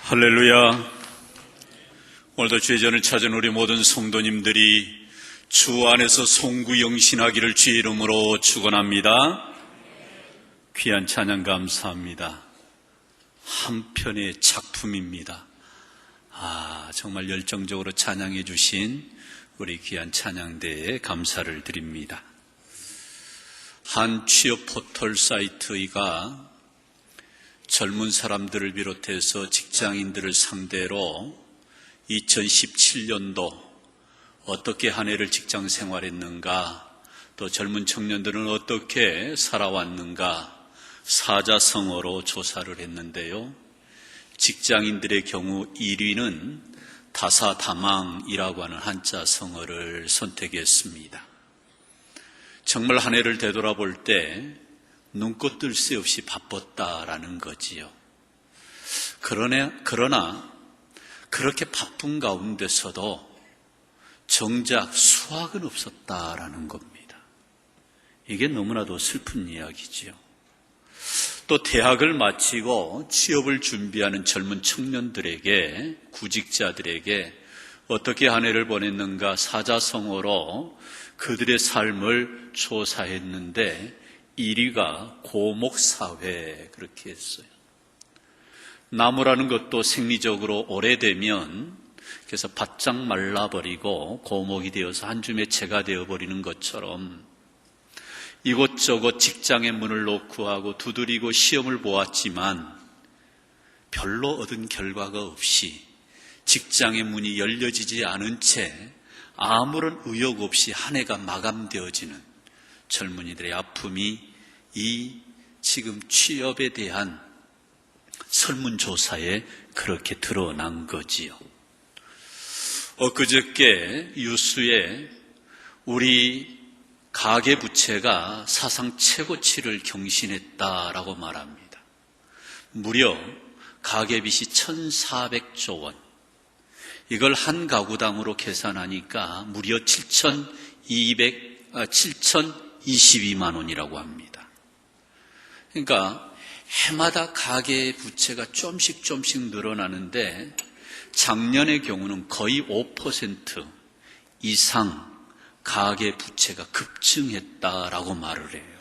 할렐루야. 오늘도 주의전을 찾은 우리 모든 성도님들이 주 안에서 송구영신하기를 주의 이름으로 축원합니다. 귀한 찬양 감사합니다. 한 편의 작품입니다. 정말 열정적으로 찬양해 주신 우리 귀한 찬양대에 감사를 드립니다. 한 취업 포털 사이트가 젊은 사람들을 비롯해서 직장인들을 상대로 2017년도 어떻게 한 해를 직장 생활했는가, 또 젊은 청년들은 어떻게 살아왔는가 사자성어로 조사를 했는데요. 직장인들의 경우 1위는 다사다망이라고 하는 한자성어를 선택했습니다. 정말 한 해를 되돌아볼 때 눈꽃 뜰 새 없이 바빴다라는 거지요. 그러나 그렇게 바쁜 가운데서도 정작 수확은 없었다라는 겁니다. 이게 너무나도 슬픈 이야기지요. 또 대학을 마치고 취업을 준비하는 젊은 청년들에게, 구직자들에게 어떻게 한 해를 보냈는가 사자성어로 그들의 삶을 조사했는데 1위가 고목사회, 그렇게 했어요. 나무라는 것도 생리적으로 오래되면 그래서 바짝 말라버리고 고목이 되어서 한 줌의 채가 되어버리는 것처럼 이곳저곳 직장의 문을 놓고 하고 두드리고 시험을 보았지만 별로 얻은 결과가 없이 직장의 문이 열려지지 않은 채 아무런 의욕 없이 한 해가 마감되어지는 젊은이들의 아픔이 이 지금 취업에 대한 설문조사에 그렇게 드러난 거지요. 엊그저께 뉴스에 우리 가계부채가 사상 최고치를 경신했다라고 말합니다. 무려 가계빚이 1,400조 원. 이걸 한 가구당으로 계산하니까 무려 7,022만 원이라고 합니다. 그러니까 해마다 가계 부채가 좀씩 늘어나는데 작년의 경우는 거의 5% 이상 가계 부채가 급증했다라고 말을 해요.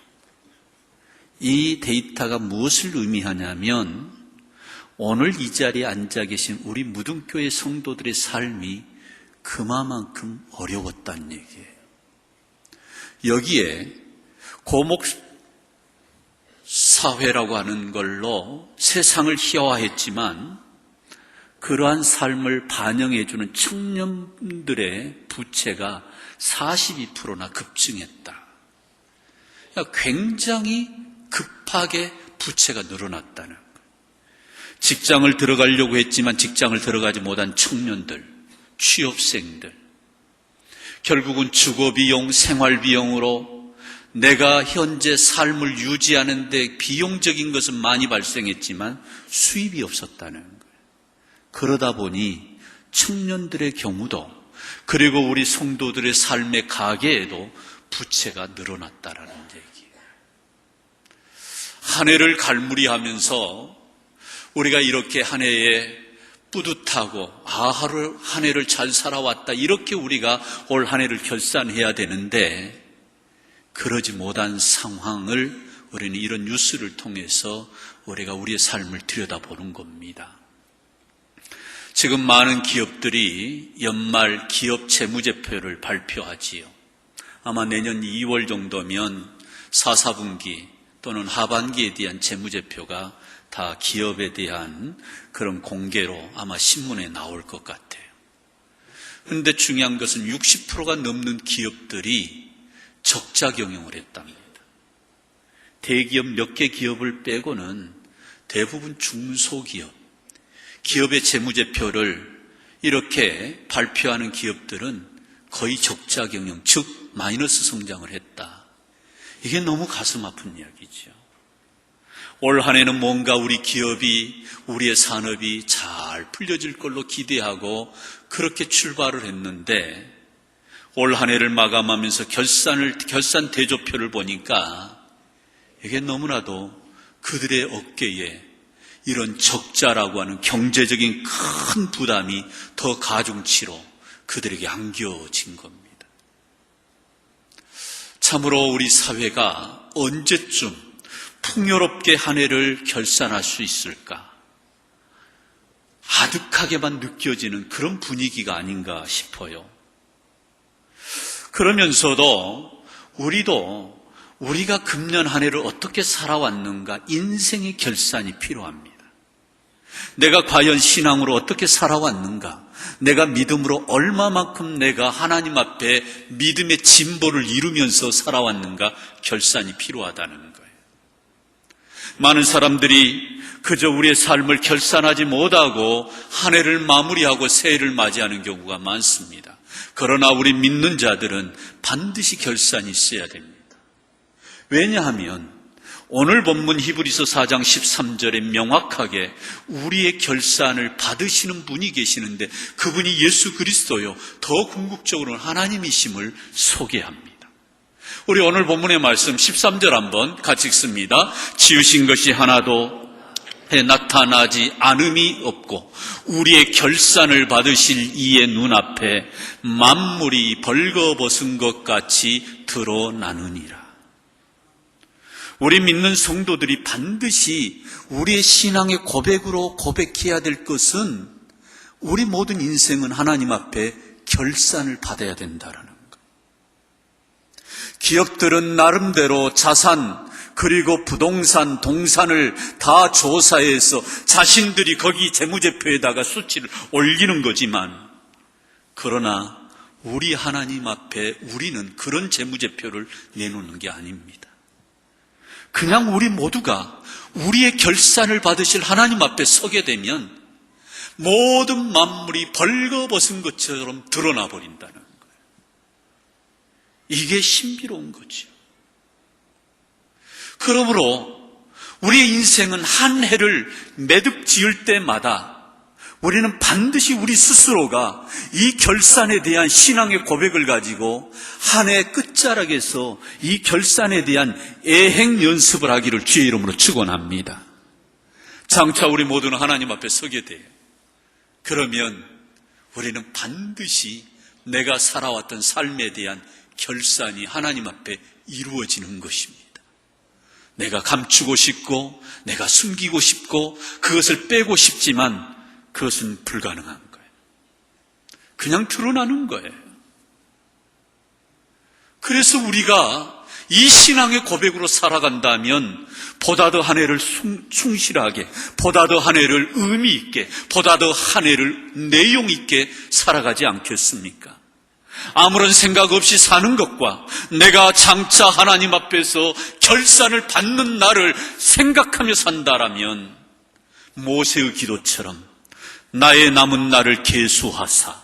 이 데이터가 무엇을 의미하냐면 오늘 이 자리에 앉아 계신 우리 무등교회 성도들의 삶이 그만큼 어려웠다는 얘기예요. 여기에 고목 사회라고 하는 걸로 세상을 희화화했지만 그러한 삶을 반영해주는 청년들의 부채가 42%나 급증했다. 굉장히 급하게 부채가 늘어났다는 거예요. 직장을 들어가려고 했지만 직장을 들어가지 못한 청년들, 취업생들, 결국은 주거비용, 생활비용으로 내가 현재 삶을 유지하는 데 비용적인 것은 많이 발생했지만 수입이 없었다는 거예요. 그러다 보니 청년들의 경우도 그리고 우리 성도들의 삶의 가계에도 부채가 늘어났다라는 얘기예요. 한 해를 갈무리하면서 우리가 이렇게 한 해에 뿌듯하고 하루 한 해를 잘 살아왔다 이렇게 우리가 올 한 해를 결산해야 되는데 그러지 못한 상황을 우리는 이런 뉴스를 통해서 우리가 우리의 삶을 들여다보는 겁니다. 지금 많은 기업들이 연말 기업 재무제표를 발표하지요. 아마 내년 2월 정도면 4, 4분기 또는 하반기에 대한 재무제표가 다 기업에 대한 그런 공개로 아마 신문에 나올 것 같아요. 그런데 중요한 것은 60%가 넘는 기업들이 적자 경영을 했답니다. 대기업 몇 개 기업을 빼고는 대부분 중소기업, 기업의 재무제표를 이렇게 발표하는 기업들은 거의 적자 경영, 즉 마이너스 성장을 했다. 이게 너무 가슴 아픈 이야기죠. 올 한 해는 뭔가 우리 기업이, 우리의 산업이 잘 풀려질 걸로 기대하고 그렇게 출발을 했는데 올 한 해를 마감하면서 결산 대조표를 보니까 이게 너무나도 그들의 어깨에 이런 적자라고 하는 경제적인 큰 부담이 더 가중치로 그들에게 안겨진 겁니다. 참으로 우리 사회가 언제쯤 풍요롭게 한 해를 결산할 수 있을까? 아득하게만 느껴지는 그런 분위기가 아닌가 싶어요. 그러면서도 우리가 금년 한 해를 어떻게 살아왔는가 인생의 결산이 필요합니다. 내가 과연 신앙으로 어떻게 살아왔는가? 내가 믿음으로 얼마만큼 내가 하나님 앞에 믿음의 진보를 이루면서 살아왔는가? 결산이 필요하다는 거예요. 많은 사람들이 그저 우리의 삶을 결산하지 못하고 한 해를 마무리하고 새해를 맞이하는 경우가 많습니다. 그러나 우리 믿는 자들은 반드시 결산이 있어야 됩니다. 왜냐하면 오늘 본문 히브리서 4장 13절에 명확하게 우리의 결산을 받으시는 분이 계시는데 그분이 예수 그리스도요, 더 궁극적으로는 하나님이심을 소개합니다. 우리 오늘 본문의 말씀 13절 한번 같이 읽습니다. 지으신 것이 하나도 나타나지 않음이 없고 우리의 결산을 받으실 이의 눈앞에 만물이 벌거벗은 것 같이 드러나느니라. 우리 믿는 성도들이 반드시 우리의 신앙의 고백으로 고백해야 될 것은 우리 모든 인생은 하나님 앞에 결산을 받아야 된다라는 것. 기업들은 나름대로 자산 그리고 부동산, 동산을 다 조사해서 자신들이 거기 재무제표에다가 수치를 올리는 거지만 그러나 우리 하나님 앞에 우리는 그런 재무제표를 내놓는 게 아닙니다. 그냥 우리 모두가 우리의 결산을 받으실 하나님 앞에 서게 되면 모든 만물이 벌거벗은 것처럼 드러나 버린다는 거예요. 이게 신비로운 거죠. 그러므로 우리의 인생은 한 해를 매듭 지을 때마다 우리는 반드시 우리 스스로가 이 결산에 대한 신앙의 고백을 가지고 한 해 끝자락에서 이 결산에 대한 애행 연습을 하기를 주의 이름으로 축원합니다. 장차 우리 모두는 하나님 앞에 서게 돼요. 그러면 우리는 반드시 내가 살아왔던 삶에 대한 결산이 하나님 앞에 이루어지는 것입니다. 내가 감추고 싶고 내가 숨기고 싶고 그것을 빼고 싶지만 그것은 불가능한 거예요. 그냥 드러나는 거예요. 그래서 우리가 이 신앙의 고백으로 살아간다면 보다 더 한 해를 충실하게, 보다 더 한 해를 의미 있게, 보다 더 한 해를 내용 있게 살아가지 않겠습니까? 아무런 생각 없이 사는 것과 내가 장차 하나님 앞에서 결산을 받는 날을 생각하며 산다라면 모세의 기도처럼 나의 남은 날을 계수하사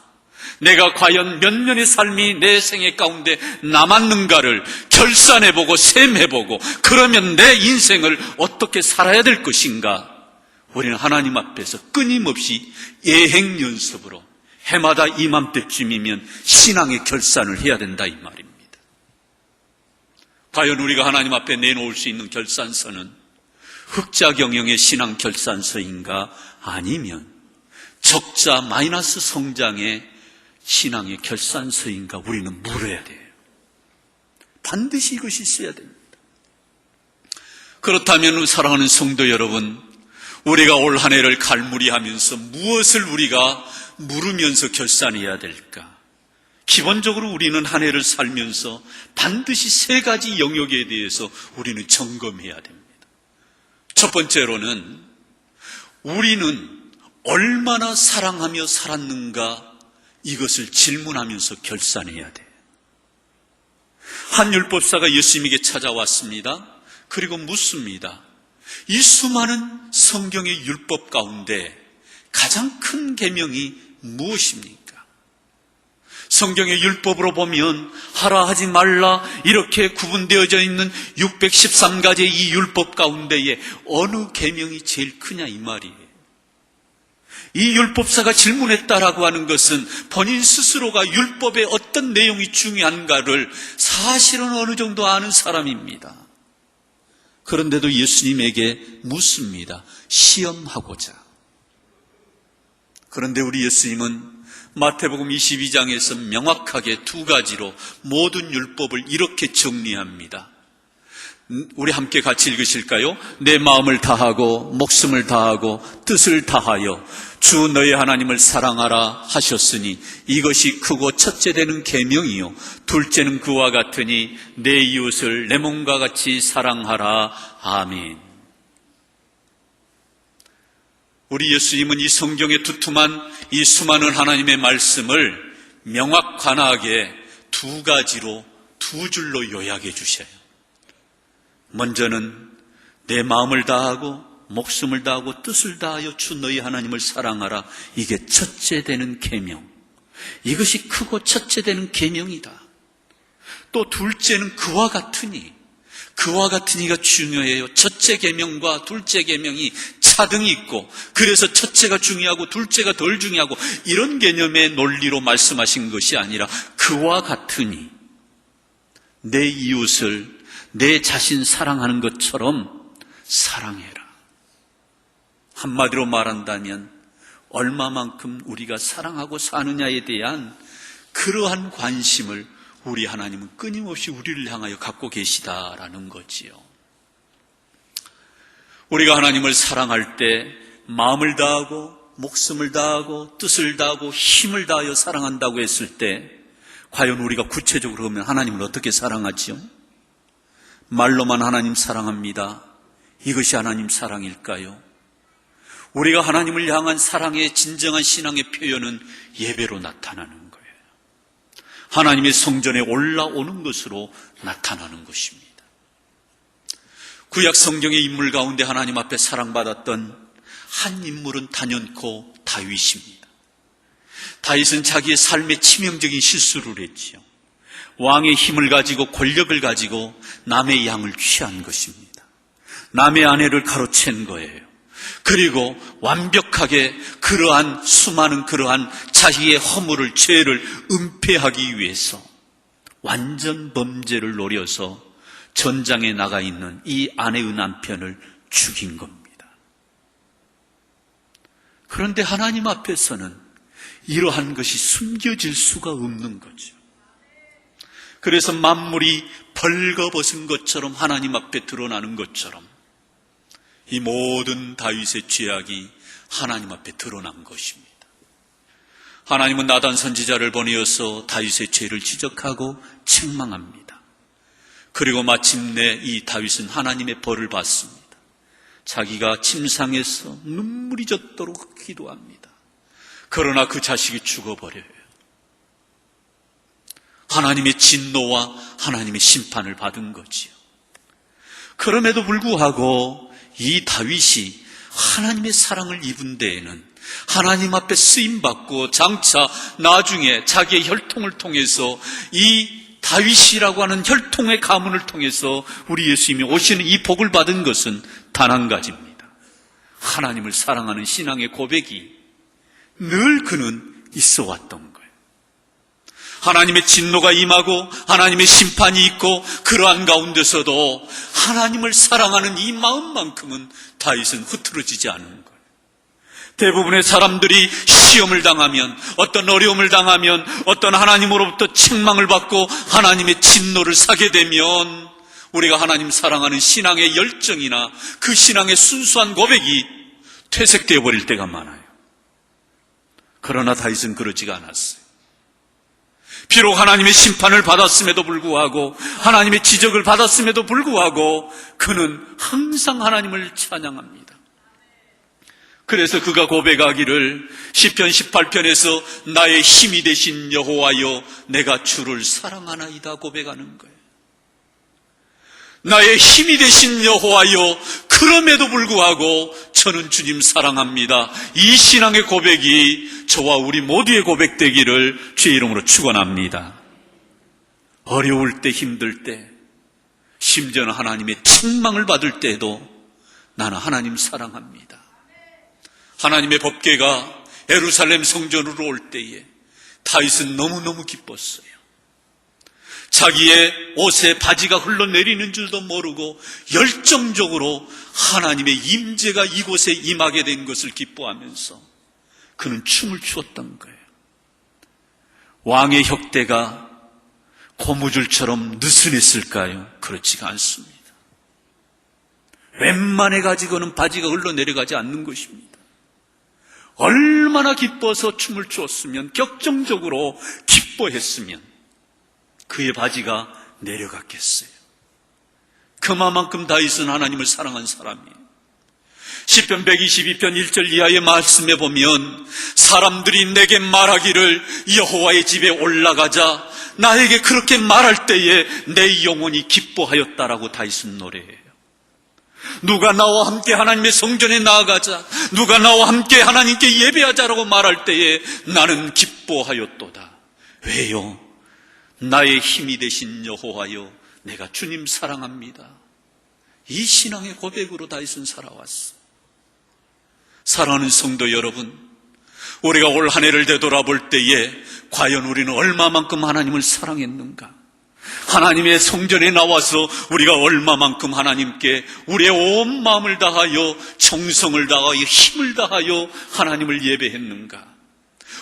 내가 과연 몇 년의 삶이 내 생애 가운데 남았는가를 결산해보고 셈해보고 그러면 내 인생을 어떻게 살아야 될 것인가, 우리는 하나님 앞에서 끊임없이 예행 연습으로 해마다 이맘때쯤이면 신앙의 결산을 해야 된다 이 말입니다. 과연 우리가 하나님 앞에 내놓을 수 있는 결산서는 흑자경영의 신앙 결산서인가, 아니면 적자 마이너스 성장의 신앙의 결산서인가, 우리는 물어야 돼요. 반드시 이것이 있어야 됩니다. 그렇다면 사랑하는 성도 여러분, 우리가 올 한 해를 갈무리하면서 무엇을 우리가 물으면서 결산해야 될까? 기본적으로 우리는 한 해를 살면서 반드시 세 가지 영역에 대해서 우리는 점검해야 됩니다. 첫 번째로는 우리는 얼마나 사랑하며 살았는가, 이것을 질문하면서 결산해야 돼요. 한 율법사가 예수님에게 찾아왔습니다. 그리고 묻습니다. 이 수많은 성경의 율법 가운데 가장 큰 계명이 무엇입니까? 성경의 율법으로 보면 하라 하지 말라 이렇게 구분되어져 있는 613가지의 이 율법 가운데에 어느 계명이 제일 크냐 이 말이에요. 이 율법사가 질문했다라고 하는 것은 본인 스스로가 율법의 어떤 내용이 중요한가를 사실은 어느 정도 아는 사람입니다. 그런데도 예수님에게 묻습니다. 시험하고자. 그런데 우리 예수님은 마태복음 22장에서 명확하게 두 가지로 모든 율법을 이렇게 정리합니다. 우리 함께 같이 읽으실까요? 내 마음을 다하고 목숨을 다하고 뜻을 다하여 주 너의 하나님을 사랑하라 하셨으니 이것이 크고 첫째 되는 계명이요 둘째는 그와 같으니 내 이웃을 내 몸과 같이 사랑하라. 아멘. 우리 예수님은 이 성경의 두툼한 이 수많은 하나님의 말씀을 명확관하게 두 가지로 두 줄로 요약해 주셔요. 먼저는 내 마음을 다하고 목숨을 다하고 뜻을 다하여 주 너희 하나님을 사랑하라. 이게 첫째 되는 계명. 이것이 크고 첫째 되는 계명이다. 또 둘째는 그와 같으니. 그와 같으니가 중요해요. 첫째 계명과 둘째 계명이 차등이 있고 그래서 첫째가 중요하고 둘째가 덜 중요하고 이런 개념의 논리로 말씀하신 것이 아니라 그와 같으니 내 이웃을 내 자신 사랑하는 것처럼 사랑해라. 한마디로 말한다면 얼마만큼 우리가 사랑하고 사느냐에 대한 그러한 관심을 우리 하나님은 끊임없이 우리를 향하여 갖고 계시다라는 거지요. 우리가 하나님을 사랑할 때 마음을 다하고 목숨을 다하고 뜻을 다하고 힘을 다하여 사랑한다고 했을 때 과연 우리가 구체적으로 보면 하나님을 어떻게 사랑하지요? 말로만 하나님 사랑합니다. 이것이 하나님 사랑일까요? 우리가 하나님을 향한 사랑의 진정한 신앙의 표현은 예배로 나타나는 거예요. 하나님의 성전에 올라오는 것으로 나타나는 것입니다. 구약 성경의 인물 가운데 하나님 앞에 사랑받았던 한 인물은 단연코 다윗입니다. 다윗은 자기의 삶의 치명적인 실수를 했지요. 왕의 힘을 가지고 권력을 가지고 남의 양을 취한 것입니다. 남의 아내를 가로챈 거예요. 그리고 완벽하게 그러한 수많은 그러한 자기의 허물을 죄를 은폐하기 위해서 완전 범죄를 노려서 전장에 나가 있는 이 아내의 남편을 죽인 겁니다. 그런데 하나님 앞에서는 이러한 것이 숨겨질 수가 없는 거죠. 그래서 만물이 벌거벗은 것처럼 하나님 앞에 드러나는 것처럼 이 모든 다윗의 죄악이 하나님 앞에 드러난 것입니다. 하나님은 나단 선지자를 보내어서 다윗의 죄를 지적하고 책망합니다. 그리고 마침내 이 다윗은 하나님의 벌을 받습니다. 자기가 침상에서 눈물이 젖도록 기도합니다. 그러나 그 자식이 죽어버려요. 하나님의 진노와 하나님의 심판을 받은 거지요. 그럼에도 불구하고 이 다윗이 하나님의 사랑을 입은 데에는 하나님 앞에 쓰임받고 장차 나중에 자기의 혈통을 통해서 이 다윗이라고 하는 혈통의 가문을 통해서 우리 예수님이 오시는 이 복을 받은 것은 단 한 가지입니다. 하나님을 사랑하는 신앙의 고백이 늘 그는 있어 왔던 거예요. 하나님의 진노가 임하고 하나님의 심판이 있고 그러한 가운데서도 하나님을 사랑하는 이 마음만큼은 다윗은 흐트러지지 않은 거예요. 대부분의 사람들이 시험을 당하면, 어떤 어려움을 당하면, 어떤 하나님으로부터 책망을 받고 하나님의 진노를 사게 되면 우리가 하나님 사랑하는 신앙의 열정이나 그 신앙의 순수한 고백이 퇴색되어 버릴 때가 많아요. 그러나 다윗은 그러지가 않았어요. 비록 하나님의 심판을 받았음에도 불구하고 하나님의 지적을 받았음에도 불구하고 그는 항상 하나님을 찬양합니다. 그래서 그가 고백하기를 시편 18편에서 나의 힘이 되신 여호와여 내가 주를 사랑하나이다 고백하는 거예요. 나의 힘이 되신 여호와여 그럼에도 불구하고 저는 주님 사랑합니다. 이 신앙의 고백이 저와 우리 모두의 고백되기를 주의 이름으로 축원합니다. 어려울 때, 힘들 때, 심지어는 하나님의 책망을 받을 때에도 나는 하나님 사랑합니다. 하나님의 법궤가 예루살렘 성전으로 올 때에 다윗은 너무너무 기뻤어요. 자기의 옷에 바지가 흘러내리는 줄도 모르고 열정적으로 하나님의 임재가 이곳에 임하게 된 것을 기뻐하면서 그는 춤을 추었던 거예요. 왕의 혁대가 고무줄처럼 느슨했을까요? 그렇지가 않습니다. 웬만해 가지고는 바지가 흘러내려가지 않는 것입니다. 얼마나 기뻐서 춤을 추었으면, 격정적으로 기뻐했으면 그의 바지가 내려갔겠어요. 그만큼 다윗은 하나님을 사랑한 사람이에요. 시편 122편 1절 이하의 말씀에 보면 사람들이 내게 말하기를 여호와의 집에 올라가자 나에게 그렇게 말할 때에 내 영혼이 기뻐하였다라고 다윗은 노래해요. 누가 나와 함께 하나님의 성전에 나아가자, 누가 나와 함께 하나님께 예배하자라고 말할 때에 나는 기뻐하였도다. 왜요? 나의 힘이 되신 여호와여 내가 주님 사랑합니다. 이 신앙의 고백으로 다윗은 살아왔어. 사랑하는 성도 여러분, 우리가 올 한 해를 되돌아볼 때에 과연 우리는 얼마만큼 하나님을 사랑했는가? 하나님의 성전에 나와서 우리가 얼마만큼 하나님께 우리의 온 마음을 다하여 정성을 다하여 힘을 다하여 하나님을 예배했는가?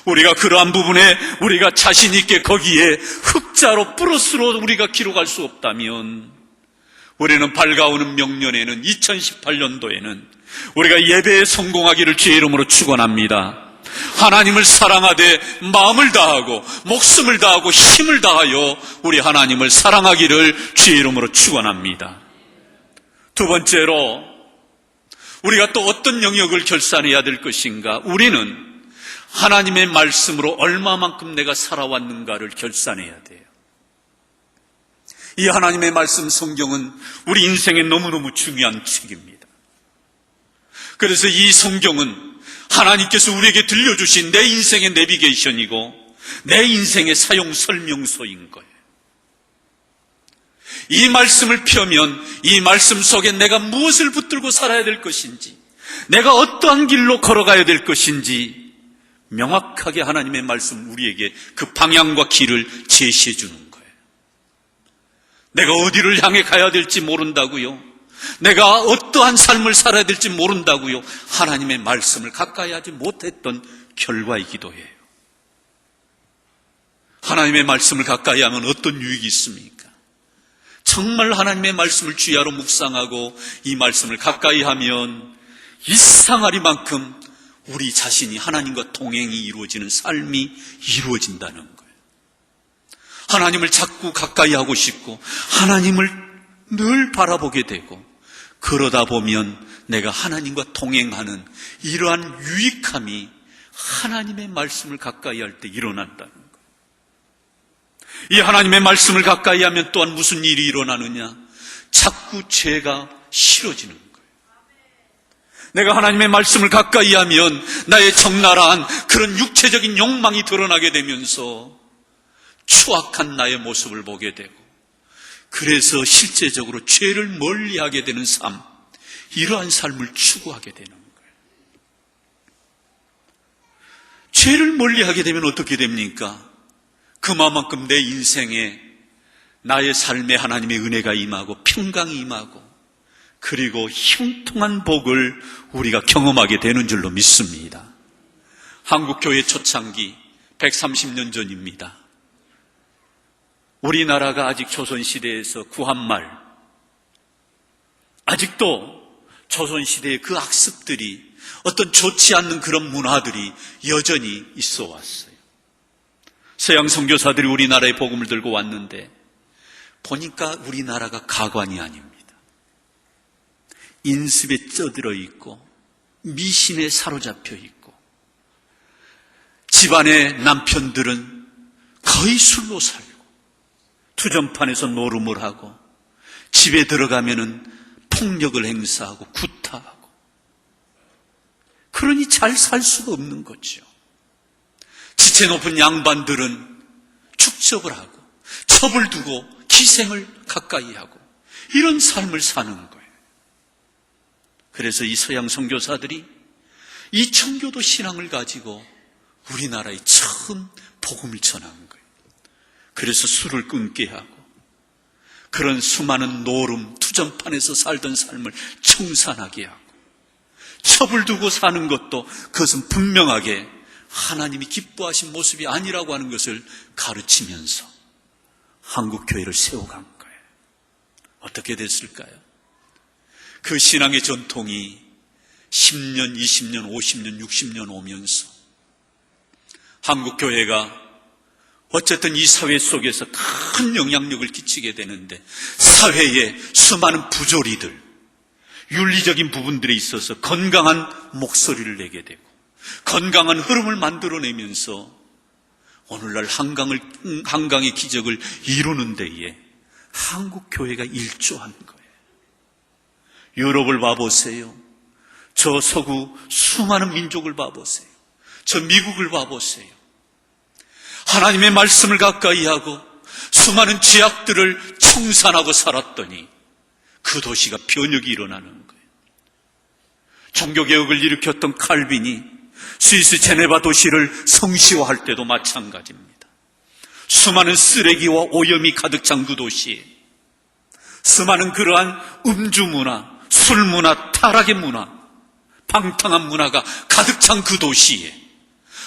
우리가 그러한 부분에 우리가 자신 있게 거기에 흑자로 플러스로 우리가 기록할 수 없다면 우리는 밝아오는 명년에는 2018년도에는 우리가 예배에 성공하기를 주의 이름으로 축원합니다. 하나님을 사랑하되 마음을 다하고 목숨을 다하고 힘을 다하여 우리 하나님을 사랑하기를 주의 이름으로 축원합니다. 두 번째로 우리가 또 어떤 영역을 결산해야 될 것인가? 우리는 하나님의 말씀으로 얼마만큼 내가 살아왔는가를 결산해야 돼요. 이 하나님의 말씀 성경은 우리 인생에 너무너무 중요한 책입니다. 그래서 이 성경은 하나님께서 우리에게 들려주신 내 인생의 내비게이션이고 내 인생의 사용 설명서인 거예요. 이 말씀을 펴면 이 말씀 속에 내가 무엇을 붙들고 살아야 될 것인지, 내가 어떠한 길로 걸어가야 될 것인지 명확하게 하나님의 말씀 우리에게 그 방향과 길을 제시해 주는 거예요. 내가 어디를 향해 가야 될지 모른다고요? 내가 어떠한 삶을 살아야 될지 모른다고요? 하나님의 말씀을 가까이 하지 못했던 결과이기도 해요. 하나님의 말씀을 가까이 하면 어떤 유익이 있습니까? 정말 하나님의 말씀을 주야로 묵상하고 이 말씀을 가까이 하면 일상아리만큼 우리 자신이 하나님과 동행이 이루어지는 삶이 이루어진다는 거예요. 하나님을 자꾸 가까이 하고 싶고 하나님을 늘 바라보게 되고, 그러다 보면 내가 하나님과 동행하는 이러한 유익함이 하나님의 말씀을 가까이 할 때 일어난다는 거예요. 이 하나님의 말씀을 가까이 하면 또한 무슨 일이 일어나느냐? 자꾸 죄가 싫어지는 거예요. 내가 하나님의 말씀을 가까이 하면 나의 적나라한 그런 육체적인 욕망이 드러나게 되면서 추악한 나의 모습을 보게 되고, 그래서 실제적으로 죄를 멀리하게 되는 삶, 이러한 삶을 추구하게 되는 거예요. 죄를 멀리하게 되면 어떻게 됩니까? 그만큼 내 인생에 나의 삶에 하나님의 은혜가 임하고 평강이 임하고, 그리고 형통한 복을 우리가 경험하게 되는 줄로 믿습니다. 한국교회 초창기 130년 전입니다. 우리나라가 아직 조선시대에서 구한 말, 아직도 조선시대의 그 악습들이, 어떤 좋지 않는 그런 문화들이 여전히 있어 왔어요. 서양 선교사들이 우리나라에 복음을 들고 왔는데 보니까 우리나라가 가관이 아닙니다. 인습에 쩌들어 있고 미신에 사로잡혀 있고, 집안의 남편들은 거의 술로 살고 투전판에서 노름을 하고, 집에 들어가면은 폭력을 행사하고 구타하고, 그러니 잘 살 수가 없는 거죠. 지체 높은 양반들은 축적을 하고 첩을 두고 기생을 가까이 하고 이런 삶을 사는 거예요. 그래서 이 서양 선교사들이 이 청교도 신앙을 가지고 우리나라에 처음 복음을 전한 거예요. 그래서 술을 끊게 하고 그런 수많은 노름, 투전판에서 살던 삶을 청산하게 하고, 첩을 두고 사는 것도 그것은 분명하게 하나님이 기뻐하신 모습이 아니라고 하는 것을 가르치면서 한국교회를 세워간 거예요. 어떻게 됐을까요? 그 신앙의 전통이 10년, 20년, 50년, 60년 오면서 한국교회가 어쨌든 이 사회 속에서 큰 영향력을 끼치게 되는데, 사회에 수많은 부조리들, 윤리적인 부분들에 있어서 건강한 목소리를 내게 되고 건강한 흐름을 만들어내면서 오늘날 한강의 기적을 이루는 데에 한국교회가 일조하는 거예요. 유럽을 봐보세요. 저 서구 수많은 민족을 봐보세요. 저 미국을 봐보세요. 하나님의 말씀을 가까이 하고 수많은 죄악들을 청산하고 살았더니 그 도시가 변혁이 일어나는 거예요. 종교개혁을 일으켰던 칼빈이 스위스 제네바 도시를 성시화할 때도 마찬가지입니다. 수많은 쓰레기와 오염이 가득 찬 그 도시에 수많은 그러한 음주문화, 술문화, 타락의 문화, 방탕한 문화가 가득 찬 그 도시에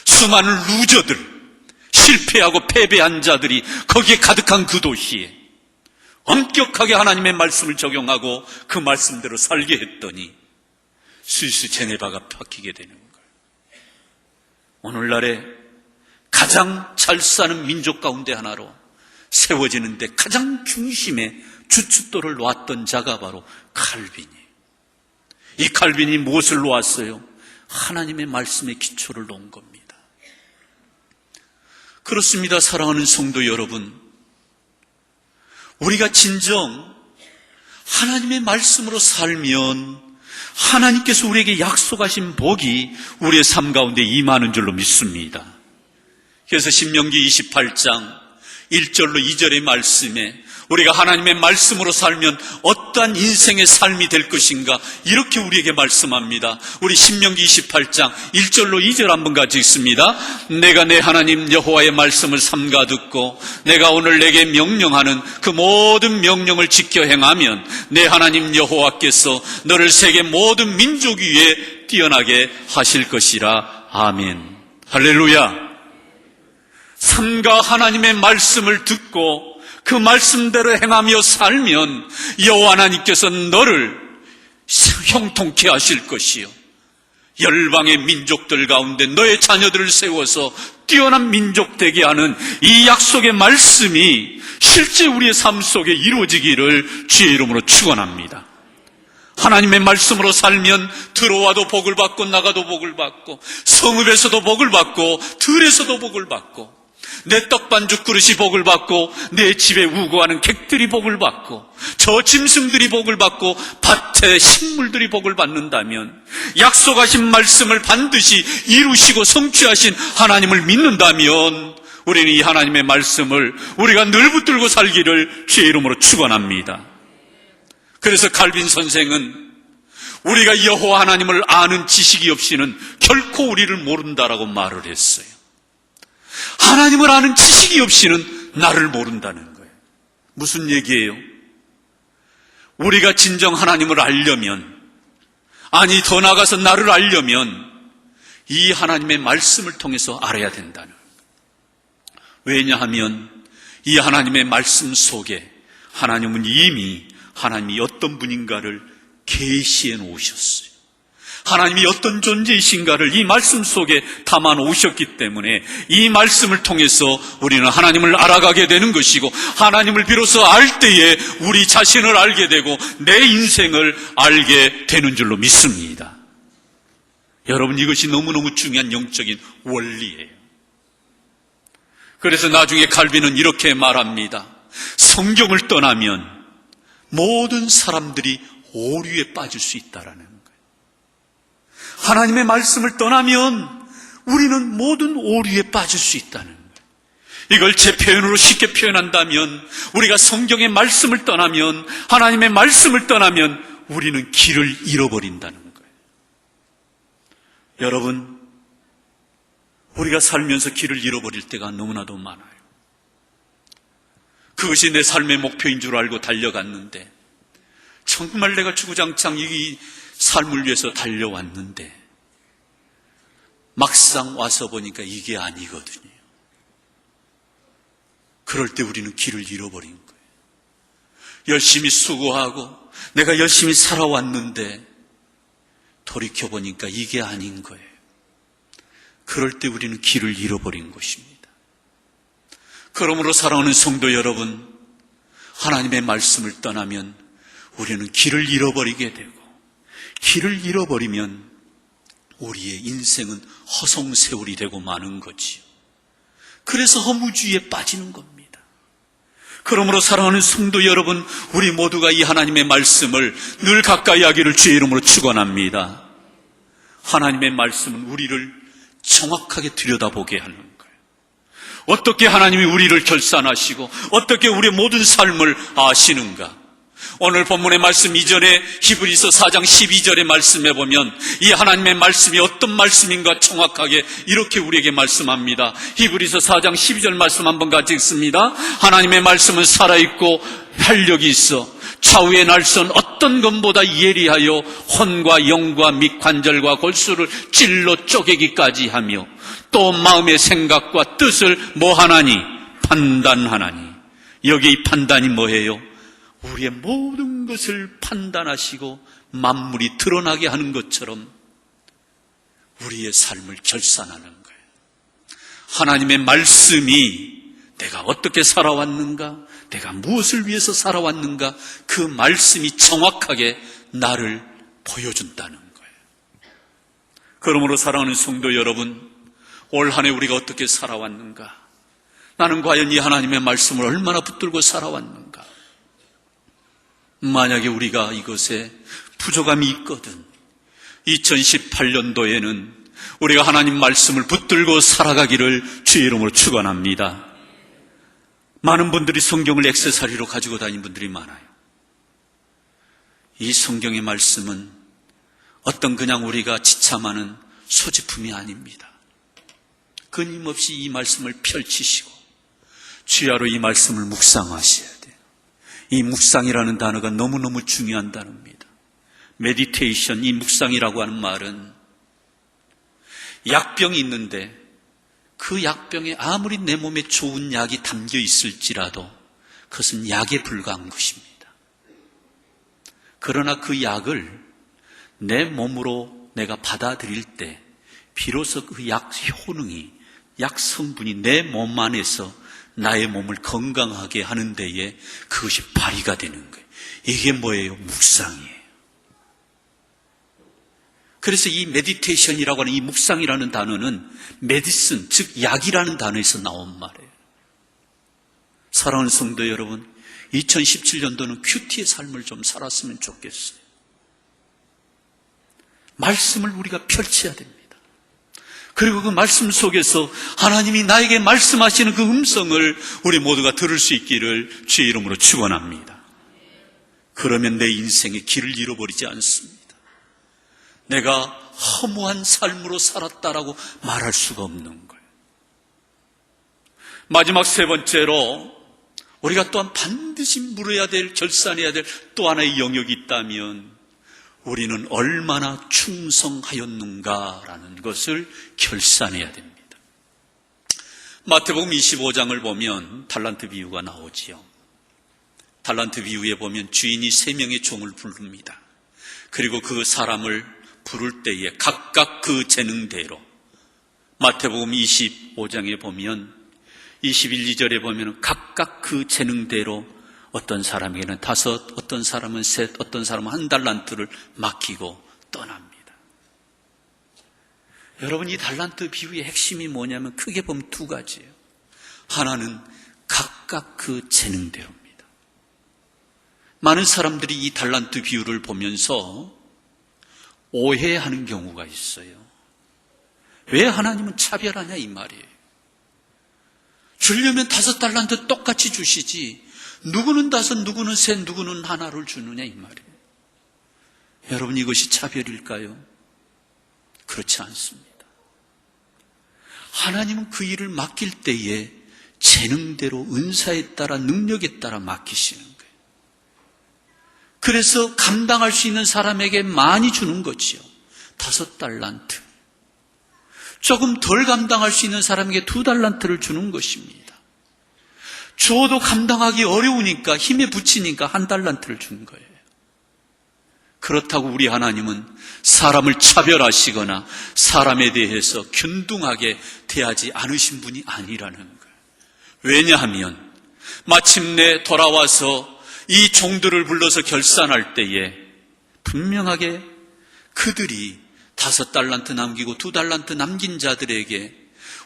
수많은 루저들, 실패하고 패배한 자들이 거기에 가득한 그 도시에 엄격하게 하나님의 말씀을 적용하고 그 말씀대로 살게 했더니 스위스 제네바가 바뀌게 되는 거예요. 오늘날에 가장 잘 사는 민족 가운데 하나로 세워지는데 가장 중심에 주춧돌을 놓았던 자가 바로 칼빈이에요. 이 칼빈이 무엇을 놓았어요? 하나님의 말씀의 기초를 놓은 겁니다. 그렇습니다. 사랑하는 성도 여러분, 우리가 진정 하나님의 말씀으로 살면 하나님께서 우리에게 약속하신 복이 우리의 삶 가운데 임하는 줄로 믿습니다. 그래서 신명기 28장 1절로 2절의 말씀에 우리가 하나님의 말씀으로 살면 어떠한 인생의 삶이 될 것인가, 이렇게 우리에게 말씀합니다. 우리 신명기 28장 1절로 2절 한번 같이 읽습니다. 내가 내 하나님 여호와의 말씀을 삼가 듣고 내가 오늘 내게 명령하는 그 모든 명령을 지켜 행하면 내 하나님 여호와께서 너를 세계 모든 민족 위에 뛰어나게 하실 것이라. 아멘. 할렐루야. 삼가 하나님의 말씀을 듣고 그 말씀대로 행하며 살면 여호와 하나님께서 너를 형통케 하실 것이요, 열방의 민족들 가운데 너의 자녀들을 세워서 뛰어난 민족 되게 하는 이 약속의 말씀이 실제 우리의 삶 속에 이루어지기를 주의 이름으로 축원합니다. 하나님의 말씀으로 살면 들어와도 복을 받고 나가도 복을 받고 성읍에서도 복을 받고 들에서도 복을 받고 내 떡반죽 그릇이 복을 받고 내 집에 우거하는 객들이 복을 받고 저 짐승들이 복을 받고 밭의 식물들이 복을 받는다면, 약속하신 말씀을 반드시 이루시고 성취하신 하나님을 믿는다면 우리는 이 하나님의 말씀을 우리가 늘 붙들고 살기를 주의 이름으로 축원합니다. 그래서 칼빈 선생은 우리가 여호와 하나님을 아는 지식이 없이는 결코 우리를 모른다라고 말을 했어요. 하나님을 아는 지식이 없이는 나를 모른다는 거예요. 무슨 얘기예요? 우리가 진정 하나님을 알려면, 아니 더 나아가서 나를 알려면 이 하나님의 말씀을 통해서 알아야 된다는 거예요. 왜냐하면 이 하나님의 말씀 속에 하나님은 이미 하나님이 어떤 분인가를 계시해 놓으셨어요. 하나님이 어떤 존재이신가를 이 말씀 속에 담아 놓으셨기 때문에 이 말씀을 통해서 우리는 하나님을 알아가게 되는 것이고, 하나님을 비로소 알 때에 우리 자신을 알게 되고 내 인생을 알게 되는 줄로 믿습니다. 여러분, 이것이 너무너무 중요한 영적인 원리예요. 그래서 나중에 칼빈은 이렇게 말합니다. 성경을 떠나면 모든 사람들이 오류에 빠질 수 있다라는 거예요. 하나님의 말씀을 떠나면 우리는 모든 오류에 빠질 수 있다는 거예요. 이걸 제 표현으로 쉽게 표현한다면, 우리가 성경의 말씀을 떠나면, 하나님의 말씀을 떠나면 우리는 길을 잃어버린다는 거예요. 여러분, 우리가 살면서 길을 잃어버릴 때가 너무나도 많아요. 그것이 내 삶의 목표인 줄 알고 달려갔는데, 정말 내가 주구장창 이 삶을 위해서 달려왔는데 막상 와서 보니까 이게 아니거든요. 그럴 때 우리는 길을 잃어버린 거예요. 열심히 수고하고 내가 열심히 살아왔는데 돌이켜보니까 이게 아닌 거예요. 그럴 때 우리는 길을 잃어버린 것입니다. 그러므로 사랑하는 성도 여러분, 하나님의 말씀을 떠나면 우리는 길을 잃어버리게 되고, 길을 잃어버리면 우리의 인생은 허송세월이 되고 마는 거지요. 그래서 허무주의에 빠지는 겁니다. 그러므로 사랑하는 성도 여러분, 우리 모두가 이 하나님의 말씀을 늘 가까이 하기를 주의 이름으로 축원합니다. 하나님의 말씀은 우리를 정확하게 들여다보게 하는 거예요. 어떻게 하나님이 우리를 결산하시고 어떻게 우리의 모든 삶을 아시는가? 오늘 본문의 말씀 이전에 히브리서 4장 12절의 말씀에 보면 이 하나님의 말씀이 어떤 말씀인가 정확하게 이렇게 우리에게 말씀합니다. 히브리서 4장 12절 말씀 한번 같이 읽습니다. 하나님의 말씀은 살아있고 활력이 있어 좌우의 날선 어떤 것보다 예리하여 혼과 영과 및 관절과 골수를 찔러 쪼개기까지 하며 또 마음의 생각과 뜻을 뭐하나니? 판단하나니. 여기 이 판단이 뭐예요? 우리의 모든 것을 판단하시고 만물이 드러나게 하는 것처럼 우리의 삶을 결산하는 거예요. 하나님의 말씀이 내가 어떻게 살아왔는가, 내가 무엇을 위해서 살아왔는가, 그 말씀이 정확하게 나를 보여준다는 거예요. 그러므로 사랑하는 성도 여러분, 올 한 해 우리가 어떻게 살아왔는가, 나는 과연 이 하나님의 말씀을 얼마나 붙들고 살아왔는가. 만약에 우리가 이것에 부족함이 있거든 2018년도에는 우리가 하나님 말씀을 붙들고 살아가기를 주의 이름으로 축원합니다. 많은 분들이 성경을 액세서리로 가지고 다니는 분들이 많아요. 이 성경의 말씀은 어떤 그냥 우리가 지참하는 소지품이 아닙니다. 끊임없이 이 말씀을 펼치시고 주야로 이 말씀을 묵상하셔야 돼요. 이 묵상이라는 단어가 너무너무 중요한 단어입니다. 메디테이션, 이 묵상이라고 하는 말은 약병이 있는데 그 약병에 아무리 내 몸에 좋은 약이 담겨 있을지라도 그것은 약에 불과한 것입니다. 그러나 그 약을 내 몸으로 내가 받아들일 때 비로소 그 약 효능이, 약 성분이 내 몸 안에서 나의 몸을 건강하게 하는 데에 그것이 발휘가 되는 거예요. 이게 뭐예요? 묵상이에요. 그래서 이 메디테이션이라고 하는 이 묵상이라는 단어는 메디슨, 즉 약이라는 단어에서 나온 말이에요. 사랑하는 성도 여러분, 2017년도는 큐티의 삶을 좀 살았으면 좋겠어요. 말씀을 우리가 펼쳐야 됩니다. 그리고 그 말씀 속에서 하나님이 나에게 말씀하시는 그 음성을 우리 모두가 들을 수 있기를 주의 이름으로 축원합니다. 그러면 내 인생의 길을 잃어버리지 않습니다. 내가 허무한 삶으로 살았다라고 말할 수가 없는 거예요. 마지막 세 번째로 우리가 또한 반드시 물어야 될, 결산해야 될 또 하나의 영역이 있다면 우리는 얼마나 충성하였는가라는 것을 결산해야 됩니다. 마태복음 25장을 보면 달란트 비유가 나오지요. 달란트 비유에 보면 주인이 3명의 종을 부릅니다. 그리고 그 사람을 부를 때에 각각 그 재능대로, 마태복음 25장에 보면 21, 2절에 보면 각각 그 재능대로 어떤 사람에게는 5, 어떤 사람은 3, 어떤 사람은 1 달란트를 맡기고 떠납니다. 여러분, 이 달란트 비유의 핵심이 뭐냐면 크게 보면 2가지예요. 하나는 각각 그 재능대로입니다. 많은 사람들이 이 달란트 비유를 보면서 오해하는 경우가 있어요. 왜 하나님은 차별하냐 이 말이에요. 주려면 5 달란트 똑같이 주시지 누구는 5, 누구는 3, 누구는 1를 주느냐 이 말이에요. 여러분, 이것이 차별일까요? 그렇지 않습니다. 하나님은 그 일을 맡길 때에 재능대로, 은사에 따라, 능력에 따라 맡기시는 거예요. 그래서 감당할 수 있는 사람에게 많이 주는 거지요. 5 달란트. 조금 덜 감당할 수 있는 사람에게 2 달란트를 주는 것입니다. 줘도 감당하기 어려우니까, 힘에 부치니까 1 달란트를 주는 거예요. 그렇다고 우리 하나님은 사람을 차별하시거나 사람에 대해서 균등하게 대하지 않으신 분이 아니라는 거예요. 왜냐하면 마침내 돌아와서 이 종들을 불러서 결산할 때에 분명하게 그들이 5 달란트 남기고 2 달란트 남긴 자들에게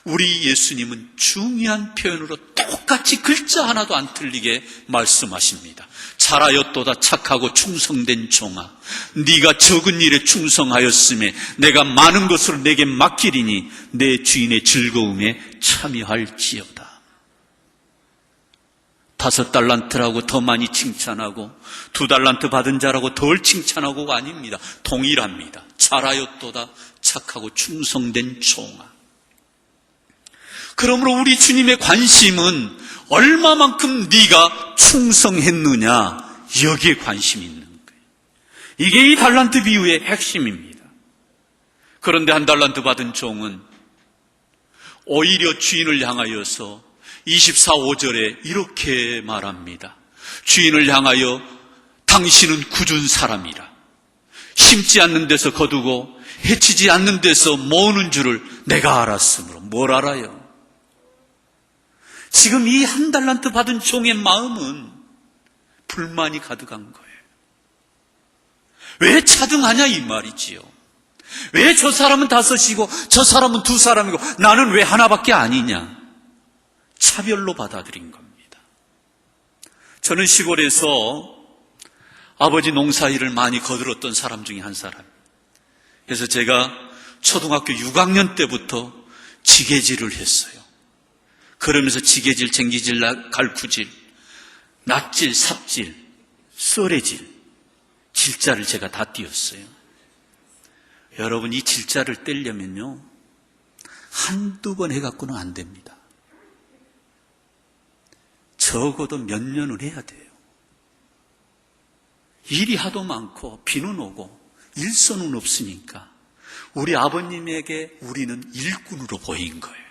우리 예수님은 중요한 표현으로 똑같이 글자 하나도 안 틀리게 말씀하십니다. 잘하였도다 착하고 충성된 종아, 네가 적은 일에 충성하였음에 내가 많은 것을 내게 맡기리니 내 주인의 즐거움에 참여할지어다. 5 달란트라고 더 많이 칭찬하고 2 달란트 받은 자라고 덜 칭찬하고가 아닙니다. 동일합니다. 잘하였도다 착하고 충성된 종아. 그러므로 우리 주님의 관심은 얼마만큼 네가 충성했느냐, 여기에 관심이 있는 거예요. 이게 이 달란트 비유의 핵심입니다. 그런데 1 달란트 받은 종은 오히려 주인을 향하여서 24, 5절에 이렇게 말합니다. 주인을 향하여 당신은 굳은 사람이라. 심지 않는 데서 거두고 해치지 않는 데서 모으는 줄을 내가 알았으므로. 뭘 알아요? 지금 이 1 달란트 받은 종의 마음은 불만이 가득한 거예요. 왜 차등하냐 이 말이지요. 왜 저 사람은 5이고 저 사람은 2 사람이고 나는 왜 하나밖에 아니냐. 차별로 받아들인 겁니다. 저는 시골에서 아버지 농사일을 많이 거들었던 사람 중에 한 사람. 그래서 제가 초등학교 6학년 때부터 지게질을 했어요. 그러면서 지게질, 쟁기질, 갈구질, 낫질, 삽질, 썰애질, 질자를 제가 다 띄었어요. 여러분, 이 질자를 떼려면요 1-2 번 해갖고는 안 됩니다. 적어도 몇 년을 해야 돼요. 일이 하도 많고 비는 오고 일손은 없으니까 우리 아버님에게 우리는 일꾼으로 보인 거예요.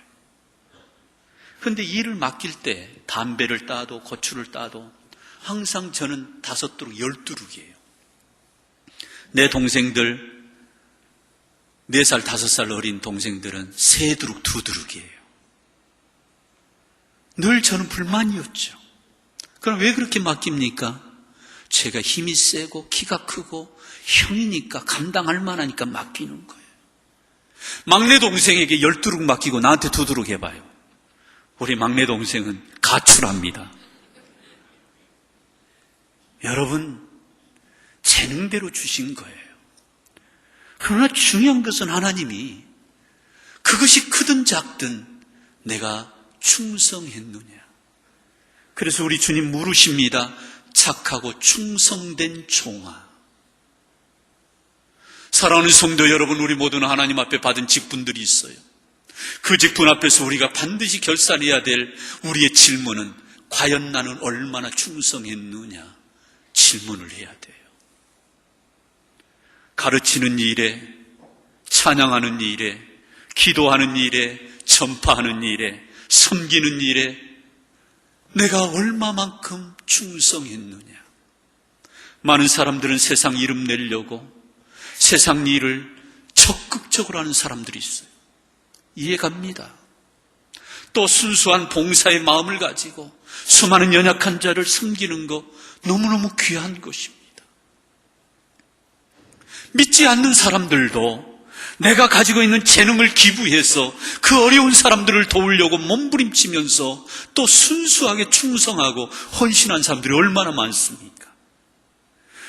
그런데 일을 맡길 때 담배를 따도 고추를 따도 항상 저는 5두룩, 10두룩이에요. 내 동생들 4살, 5살 어린 동생들은 3두룩, 2두룩이에요. 늘 저는 불만이었죠. 그럼 왜 그렇게 맡깁니까? 제가 힘이 세고 키가 크고 형이니까 감당할 만하니까 맡기는 거예요. 막내 동생에게 10두룩 맡기고 나한테 2두룩 해봐요. 우리 막내 동생은 가출합니다. 여러분, 재능대로 주신 거예요. 그러나 중요한 것은 하나님이 그것이 크든 작든 내가 충성했느냐. 그래서 우리 주님 물으십니다. 착하고 충성된 종아. 사랑하는 성도 여러분, 우리 모두는 하나님 앞에 받은 직분들이 있어요. 그 직분 앞에서 우리가 반드시 결산해야 될 우리의 질문은 과연 나는 얼마나 충성했느냐 질문을 해야 돼요. 가르치는 일에, 찬양하는 일에, 기도하는 일에, 전파하는 일에, 섬기는 일에 내가 얼마만큼 충성했느냐. 많은 사람들은 세상 이름 내려고 세상 일을 적극적으로 하는 사람들이 있어요. 이해갑니다. 또 순수한 봉사의 마음을 가지고 수많은 연약한 자를 섬기는 것 너무너무 귀한 것입니다. 믿지 않는 사람들도 내가 가지고 있는 재능을 기부해서 그 어려운 사람들을 도우려고 몸부림치면서 또 순수하게 충성하고 헌신한 사람들이 얼마나 많습니까?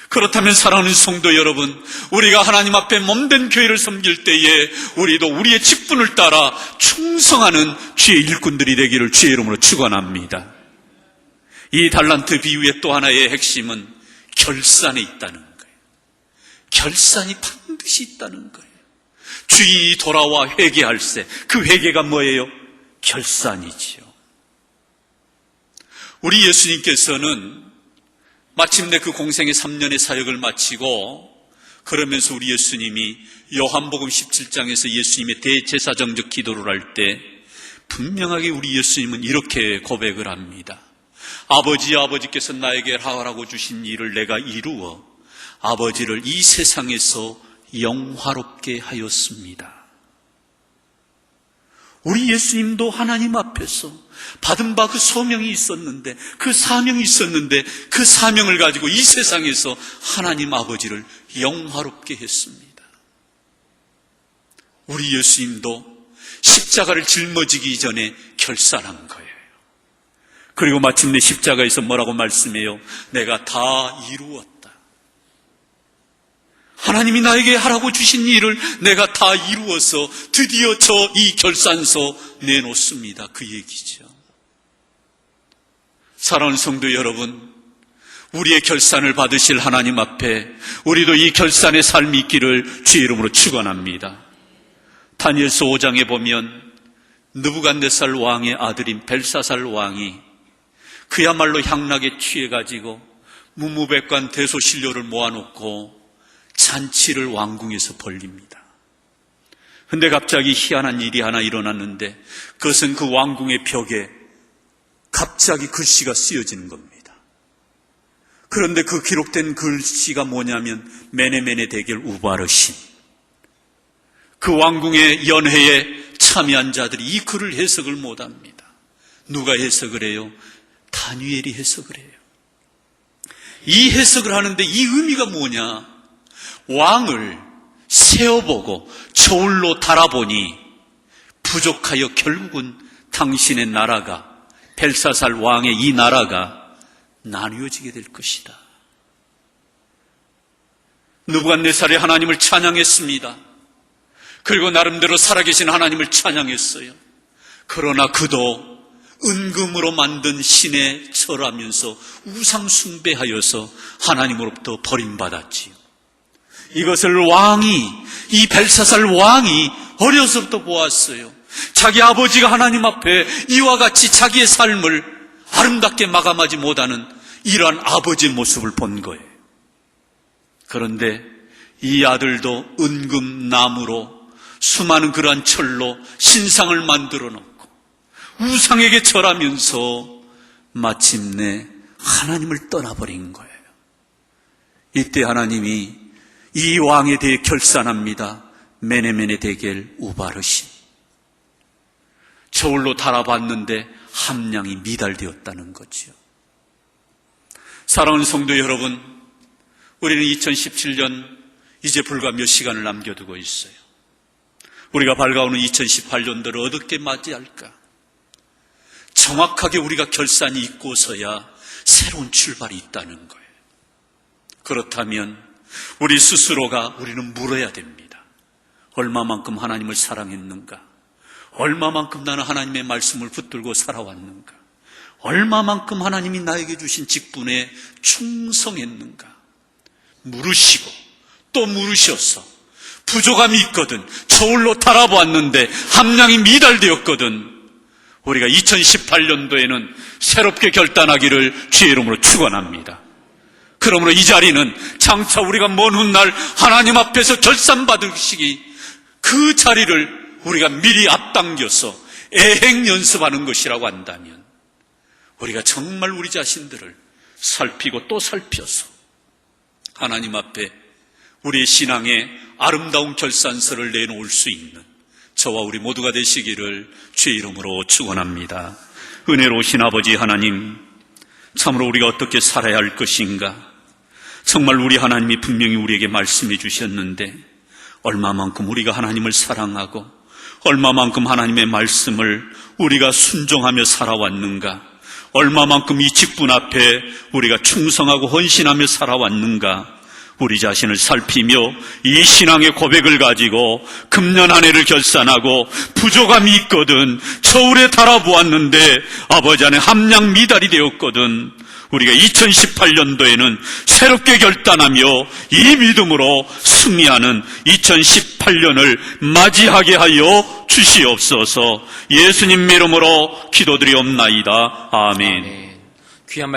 그렇다면 사랑하는 성도 여러분, 우리가 하나님 앞에 몸된 교회를 섬길 때에 우리도 우리의 직분을 따라 충성하는 주의 일꾼들이 되기를 주의 이름으로 축원합니다. 이 달란트 비유의 또 하나의 핵심은 결산에 있다는 거예요. 결산이 반드시 있다는 거예요. 주인이 돌아와 회개할세. 그 회개가 뭐예요? 결산이지요. 우리 예수님께서는 마침내 그 공생의 3년의 사역을 마치고 그러면서 우리 예수님이 요한복음 17장에서 예수님의 대제사장적 기도를 할 때 분명하게 우리 예수님은 이렇게 고백을 합니다. 아버지께서 나에게 하라고 주신 일을 내가 이루어 아버지를 이 세상에서 영화롭게 하였습니다. 우리 예수님도 하나님 앞에서 받은 바 그 소명이 있었는데, 그 사명이 있었는데 그 사명을 가지고 이 세상에서 하나님 아버지를 영화롭게 했습니다. 우리 예수님도 십자가를 짊어지기 전에 결산한 거예요. 그리고 마침내 십자가에서 뭐라고 말씀해요? 내가 다 이루었다. 하나님이 나에게 하라고 주신 일을 내가 다 이루어서 드디어 저 이 결산서 내놓습니다. 그 얘기죠. 사랑하는 성도 여러분, 우리의 결산을 받으실 하나님 앞에 우리도 이 결산의 삶이 있기를 주의 이름으로 축원합니다. 다니엘서 5장에 보면 느부갓네살 왕의 아들인 벨사살 왕이 그야말로 향락에 취해가지고 문무백관 대소신료를 모아놓고 잔치를 왕궁에서 벌립니다. 근데 갑자기 희한한 일이 하나 일어났는데 그것은 그 왕궁의 벽에 갑자기 글씨가 쓰여지는 겁니다. 그런데 그 기록된 글씨가 뭐냐면 메네메네 대결 우바르신. 그 왕궁의 연회에 참여한 자들이 이 글을 해석을 못합니다. 누가 해석을 해요? 다니엘이 해석을 해요. 이 해석을 하는데 이 의미가 뭐냐? 왕을 세어보고 저울로 달아보니 부족하여 결국은 당신의 나라가, 벨사살 왕의 이 나라가 나뉘어지게 될 것이다. 느부갓네살이 하나님을 찬양했습니다. 그리고 나름대로 살아계신 하나님을 찬양했어요. 그러나 그도 은금으로 만든 신에 절하면서 우상 숭배하여서 하나님으로부터 버림받았지요. 이것을 이 벨사살 왕이 어려서부터 보았어요. 자기 아버지가 하나님 앞에 이와 같이 자기의 삶을 아름답게 마감하지 못하는 이러한 아버지의 모습을 본 거예요. 그런데 이 아들도 은금나무로 수많은 그러한 철로 신상을 만들어 놓고 우상에게 절하면서 마침내 하나님을 떠나버린 거예요. 이때 하나님이 이 왕에 대해 결산합니다. 메네메네 데겔 우바르신. 저울로 달아봤는데 함량이 미달되었다는 거죠. 사랑하는 성도 여러분, 우리는 2017년 이제 불과 몇 시간을 남겨두고 있어요. 우리가 밝아오는 2018년도를 어떻게 맞이할까? 정확하게 우리가 결산이 있고서야 새로운 출발이 있다는 거예요. 그렇다면 우리 스스로가 우리는 물어야 됩니다. 얼마만큼 하나님을 사랑했는가? 얼마만큼 나는 하나님의 말씀을 붙들고 살아왔는가? 얼마만큼 하나님이 나에게 주신 직분에 충성했는가? 물으시고 또 물으셔서 부족함이 있거든, 저울로 달아보았는데 함량이 미달되었거든, 우리가 2018년도에는 새롭게 결단하기를 주의 이름으로 축원합니다. 그러므로 이 자리는 장차 우리가 먼 훗날 하나님 앞에서 결산받으시기, 그 자리를 우리가 미리 앞당겨서 애행 연습하는 것이라고 한다면 우리가 정말 우리 자신들을 살피고 또 살펴서 하나님 앞에 우리의 신앙의 아름다운 결산서를 내놓을 수 있는 저와 우리 모두가 되시기를 주의 이름으로 축원합니다. 은혜로우신 아버지 하나님, 참으로 우리가 어떻게 살아야 할 것인가? 정말 우리 하나님이 분명히 우리에게 말씀해 주셨는데 얼마만큼 우리가 하나님을 사랑하고 얼마만큼 하나님의 말씀을 우리가 순종하며 살아왔는가? 얼마만큼 이 직분 앞에 우리가 충성하고 헌신하며 살아왔는가? 우리 자신을 살피며 이 신앙의 고백을 가지고 금년 한 해를 결산하고 부족함이 있거든, 저울에 달아보았는데 아버지 안에 함량 미달이 되었거든, 우리가 2018년도에는 새롭게 결단하며 이 믿음으로 승리하는 2018년을 맞이하게 하여 주시옵소서. 예수님 이름으로 기도드리옵나이다. 아멘. 귀한 말